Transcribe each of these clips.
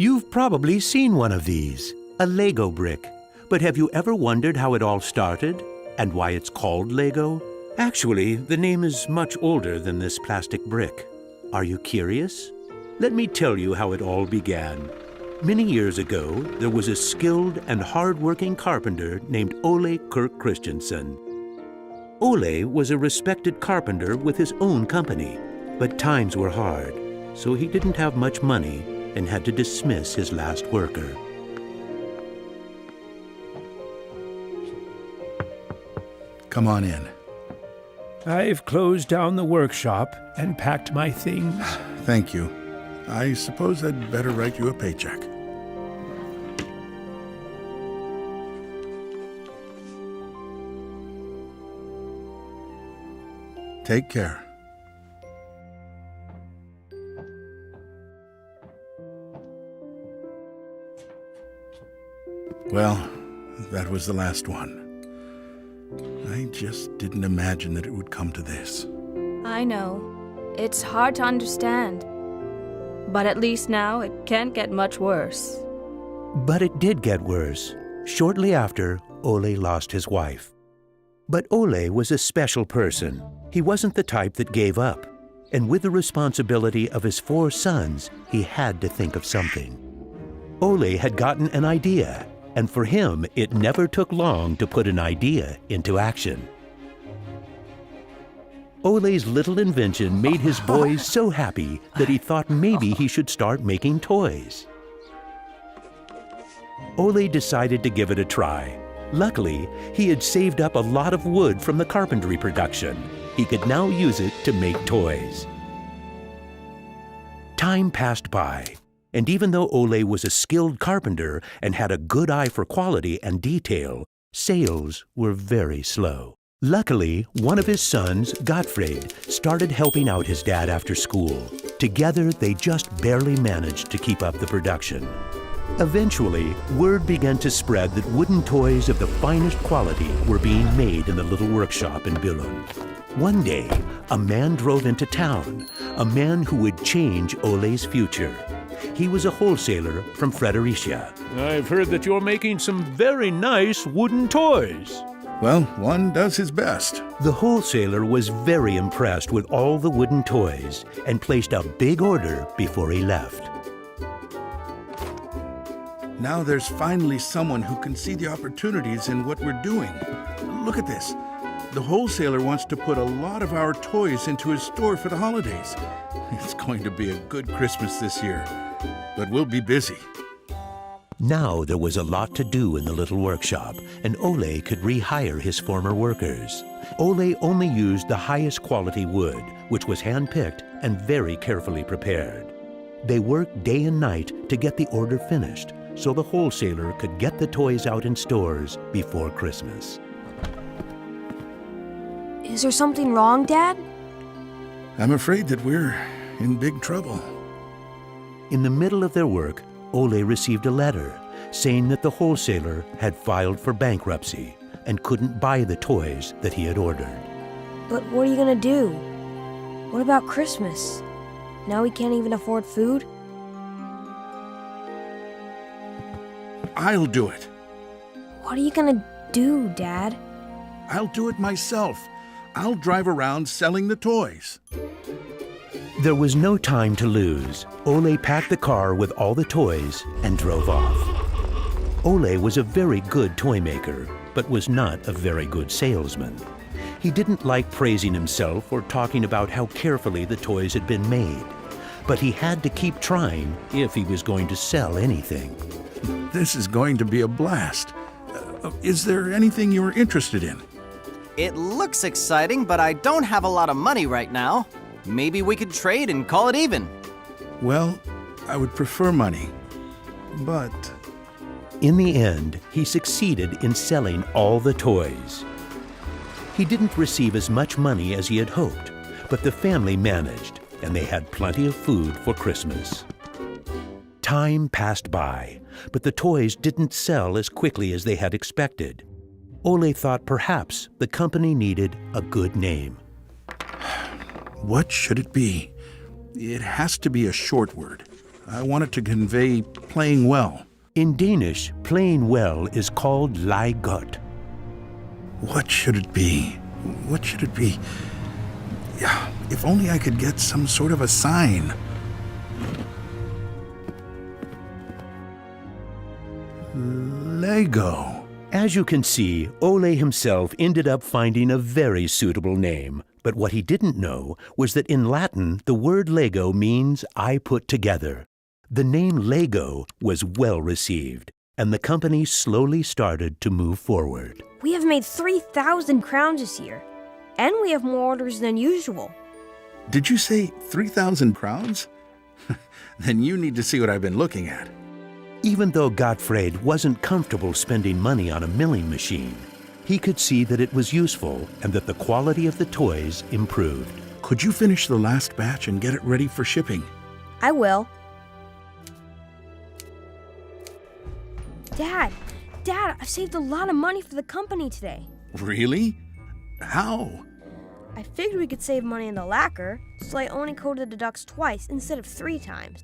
You've probably seen one of these, a Lego brick. But have you ever wondered how it all started and why it's called Lego? Actually, the name is much older than this plastic brick. Are you curious? Let me tell you how it all began. Many years ago, there was a skilled and hard-working carpenter named Ole Kirk Christensen. Ole was a respected carpenter with his own company, but times were hard, so he didn't have much money and had to dismiss his last worker. Come on in. I've closed down the workshop and packed my things. Thank you. I suppose I'd better write you a paycheck. Take care. Well, that was the last one. I just didn't imagine that it would come to this. I know. It's hard to understand. But at least now it can't get much worse. But it did get worse. Shortly after, Ole lost his wife. But Ole was a special person. He wasn't the type that gave up. And with the responsibility of his 4 sons, he had to think of something. Ole had gotten an idea, and for him, it never took long to put an idea into action. Ole's little invention made his boys so happy that he thought maybe he should start making toys. Ole decided to give it a try. Luckily, he had saved up a lot of wood from the carpentry production. He could now use it to make toys. Time passed by, and even though Ole was a skilled carpenter and had a good eye for quality and detail, sales were very slow. Luckily, one of his sons, Gottfried, started helping out his dad after school. Together, they just barely managed to keep up the production. Eventually, word began to spread that wooden toys of the finest quality were being made in the little workshop in Billund. One day, a man drove into town, a man who would change Ole's future. He was a wholesaler from Fredericia. I've heard that you're making some very nice wooden toys. Well, one does his best. The wholesaler was very impressed with all the wooden toys and placed a big order before he left. Now there's finally someone who can see the opportunities in what we're doing. Look at this. The wholesaler wants to put a lot of our toys into his store for the holidays. It's going to be a good Christmas this year, but we'll be busy. Now there was a lot to do in the little workshop, and Ole could rehire his former workers. Ole only used the highest quality wood, which was hand-picked and very carefully prepared. They worked day and night to get the order finished, so the wholesaler could get the toys out in stores before Christmas. Is there something wrong, Dad? I'm afraid that we're in big trouble. In the middle of their work, Ole received a letter saying that the wholesaler had filed for bankruptcy and couldn't buy the toys that he had ordered. But what are you gonna do? What about Christmas? Now we can't even afford food? I'll do it. What are you gonna do, Dad? I'll do it myself. I'll drive around selling the toys. There was no time to lose. Ole packed the car with all the toys and drove off. Ole was a very good toy maker, but was not a very good salesman. He didn't like praising himself or talking about how carefully the toys had been made. But he had to keep trying if he was going to sell anything. This is going to be a blast. Is there anything you're interested in? It looks exciting, but I don't have a lot of money right now. Maybe we could trade and call it even. Well, I would prefer money, but... In the end, he succeeded in selling all the toys. He didn't receive as much money as he had hoped, but the family managed, and they had plenty of food for Christmas. Time passed by, but the toys didn't sell as quickly as they had expected. Ole thought perhaps the company needed a good name. What should it be? It has to be a short word. I want it to convey playing well. In Danish, playing well is called leg godt. What should it be? What should it be? Yeah, if only I could get some sort of a sign. Lego. As you can see, Ole himself ended up finding a very suitable name. But what he didn't know was that in Latin, the word Lego means I put together. The name Lego was well received, and the company slowly started to move forward. We have made 3,000 crowns this year, and we have more orders than usual. Did you say 3,000 crowns? Then you need to see what I've been looking at. Even though Gottfried wasn't comfortable spending money on a milling machine, he could see that it was useful and that the quality of the toys improved. Could you finish the last batch and get it ready for shipping? I will. Dad, I've saved a lot of money for the company today. Really? How? I figured we could save money in the lacquer, so I only coated the ducks twice instead of 3 times.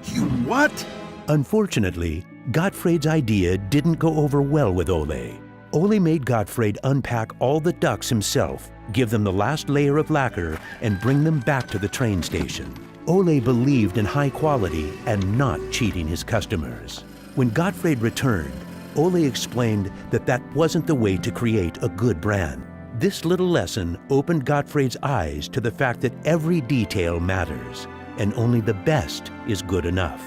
You what? Unfortunately, Gottfried's idea didn't go over well with Ole. Ole made Gottfried unpack all the ducks himself, give them the last layer of lacquer, and bring them back to the train station. Ole believed in high quality and not cheating his customers. When Gottfried returned, Ole explained that that wasn't the way to create a good brand. This little lesson opened Gottfried's eyes to the fact that every detail matters, and only the best is good enough.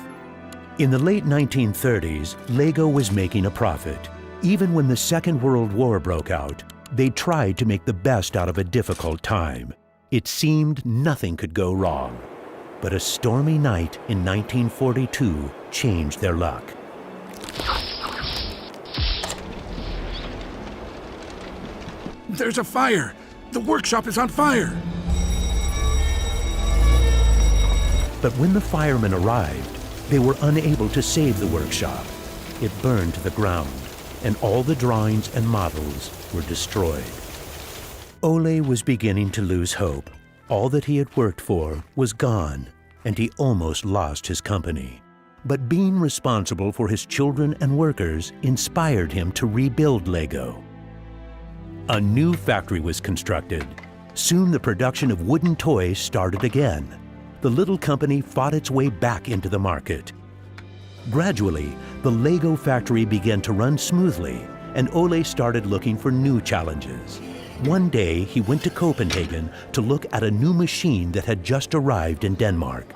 In the late 1930s, Lego was making a profit. Even when the Second World War broke out, they tried to make the best out of a difficult time. It seemed nothing could go wrong. But a stormy night in 1942 changed their luck. There's a fire! The workshop is on fire! But when the firemen arrived, they were unable to save the workshop. It burned to the ground, and all the drawings and models were destroyed. Ole was beginning to lose hope. All that he had worked for was gone, and he almost lost his company. But being responsible for his children and workers inspired him to rebuild Lego. A new factory was constructed. Soon the production of wooden toys started again. The little company fought its way back into the market. Gradually, the Lego factory began to run smoothly, and Ole started looking for new challenges. One day, he went to Copenhagen to look at a new machine that had just arrived in Denmark.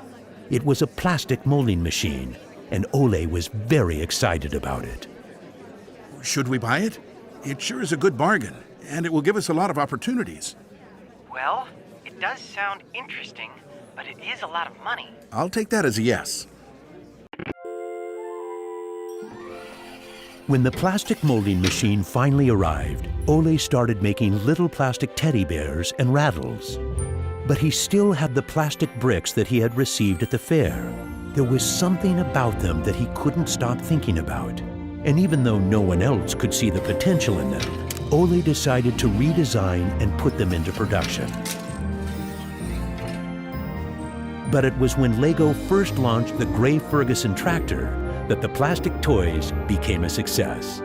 It was a plastic molding machine, and Ole was very excited about it. Should we buy it? It sure is a good bargain, and it will give us a lot of opportunities. Well, it does sound interesting, but it is a lot of money. I'll take that as a yes. When the plastic molding machine finally arrived, Ole started making little plastic teddy bears and rattles. But he still had the plastic bricks that he had received at the fair. There was something about them that he couldn't stop thinking about. And even though no one else could see the potential in them, Ole decided to redesign and put them into production. But it was when Lego first launched the Gray Ferguson tractor that the plastic toys became a success.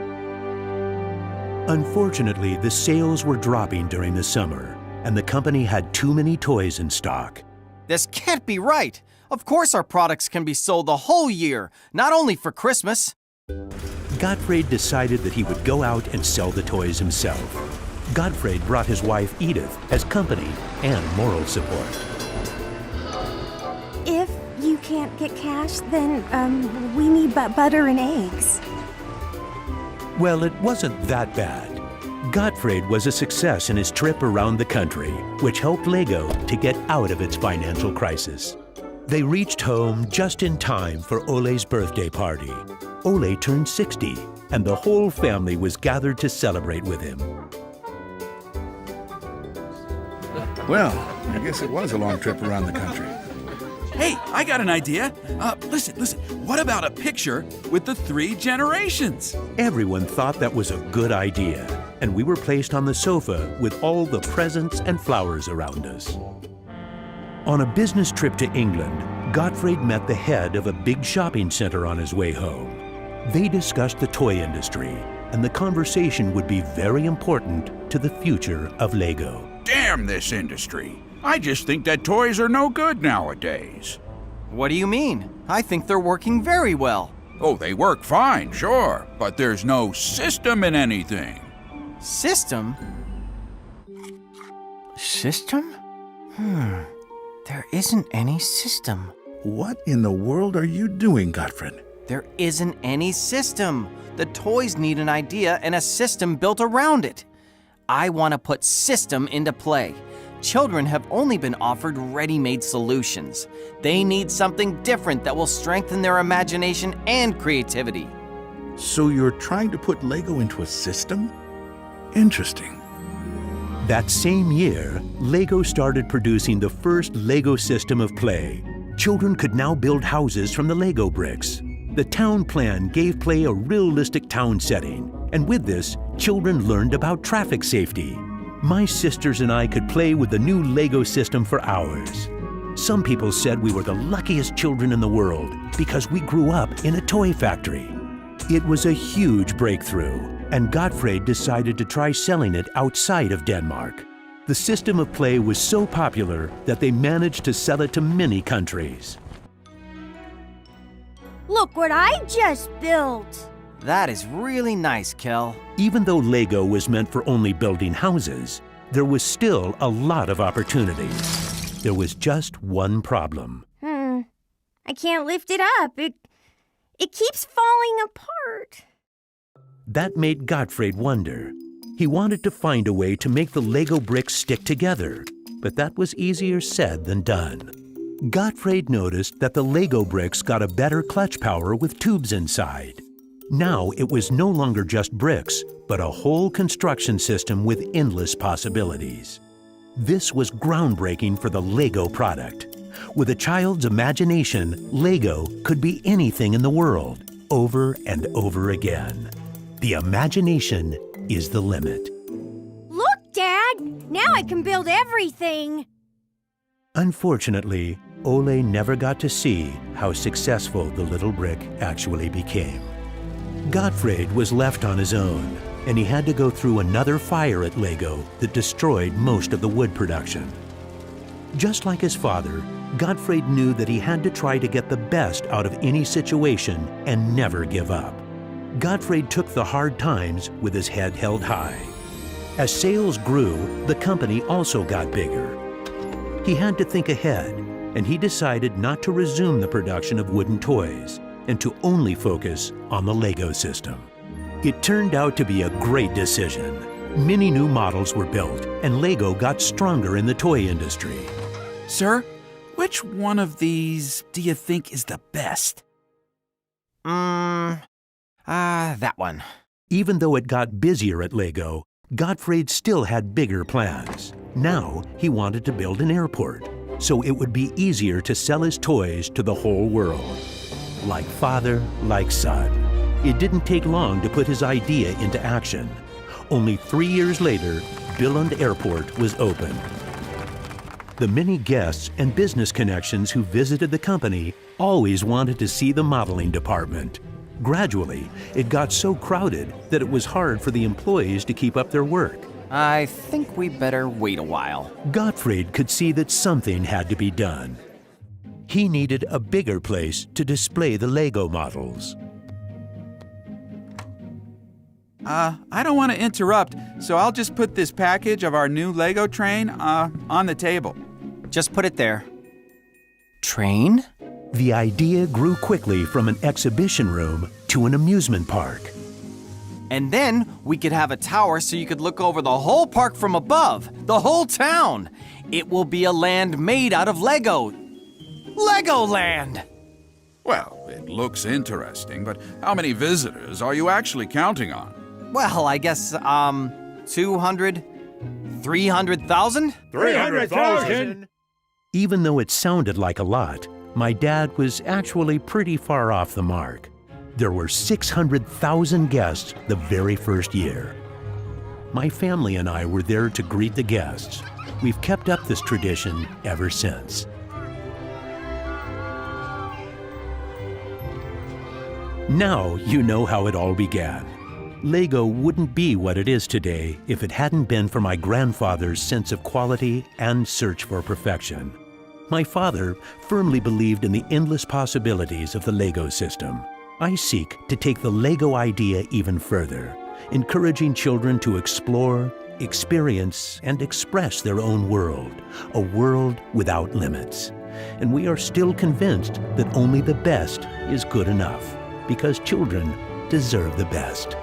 Unfortunately, the sales were dropping during the summer, and the company had too many toys in stock. This can't be right. Of course our products can be sold the whole year, not only for Christmas. Gottfried decided that he would go out and sell the toys himself. Gottfried brought his wife Edith as company and moral support. If you can't get cash, then we need butter and eggs. Well, it wasn't that bad. Gottfried was a success in his trip around the country, which helped Lego to get out of its financial crisis. They reached home just in time for Ole's birthday party. Ole turned 60, and the whole family was gathered to celebrate with him. Well, I guess it was a long trip around the country. Hey, I got an idea. Listen. What about a picture with the 3 generations? Everyone thought that was a good idea, and we were placed on the sofa with all the presents and flowers around us. On a business trip to England, Gottfried met the head of a big shopping center on his way home. They discussed the toy industry, and the conversation would be very important to the future of Lego. Damn this industry. I just think that toys are no good nowadays. What do you mean? I think they're working very well. Oh, they work fine, sure, but there's no system in anything. System? System? There isn't any system. What in the world are you doing, Gottfried? There isn't any system. The toys need an idea and a system built around it. I want to put system into play. Children have only been offered ready-made solutions. They need something different that will strengthen their imagination and creativity. So you're trying to put Lego into a system? Interesting. That same year, Lego started producing the first Lego system of play. Children could now build houses from the Lego bricks. The town plan gave play a realistic town setting, and with this, children learned about traffic safety. My sisters and I could play with the new Lego system for hours. Some people said we were the luckiest children in the world because we grew up in a toy factory. It was a huge breakthrough, and Gottfried decided to try selling it outside of Denmark. The system of play was so popular that they managed to sell it to many countries. Look what I just built! That is really nice, Kel. Even though Lego was meant for only building houses, there was still a lot of opportunities. There was just one problem. I can't lift it up. It keeps falling apart. That made Gottfried wonder. He wanted to find a way to make the Lego bricks stick together, but that was easier said than done. Gottfried noticed that the Lego bricks got a better clutch power with tubes inside. Now it was no longer just bricks, but a whole construction system with endless possibilities. This was groundbreaking for the Lego product. With a child's imagination, Lego could be anything in the world, over and over again. The imagination is the limit. Look, Dad! Now I can build everything! Unfortunately, Ole never got to see how successful the little brick actually became. Gottfried was left on his own, and he had to go through another fire at Lego that destroyed most of the wood production. Just like his father, Gottfried knew that he had to try to get the best out of any situation and never give up. Gottfried took the hard times with his head held high. As sales grew, the company also got bigger. He had to think ahead, and he decided not to resume the production of wooden toys and to only focus on the Lego system. It turned out to be a great decision. Many new models were built, and Lego got stronger in the toy industry. Sir, which one of these do you think is the best? That one. Even though it got busier at Lego, Gottfried still had bigger plans. Now he wanted to build an airport, so it would be easier to sell his toys to the whole world. Like father, like son. It didn't take long to put his idea into action. Only 3 years later, Billund Airport was opened. The many guests and business connections who visited the company always wanted to see the modeling department. Gradually, it got so crowded that it was hard for the employees to keep up their work. I think we better wait a while. Gottfried could see that something had to be done. He needed a bigger place to display the Lego models. I don't want to interrupt, so I'll just put this package of our new Lego train on the table. Just put it there. Train? The idea grew quickly from an exhibition room to an amusement park. And then we could have a tower so you could look over the whole park from above, the whole town. It will be a land made out of Lego. Legoland! Well, it looks interesting, but how many visitors are you actually counting on? Well, I guess, 200, 300,000? 300,000! Even though it sounded like a lot, my dad was actually pretty far off the mark. There were 600,000 guests the very first year. My family and I were there to greet the guests. We've kept up this tradition ever since. Now you know how it all began. Lego wouldn't be what it is today if it hadn't been for my grandfather's sense of quality and search for perfection. My father firmly believed in the endless possibilities of the Lego system. I seek to take the Lego idea even further, encouraging children to explore, experience, and express their own world, a world without limits. And we are still convinced that only the best is good enough, because children deserve the best.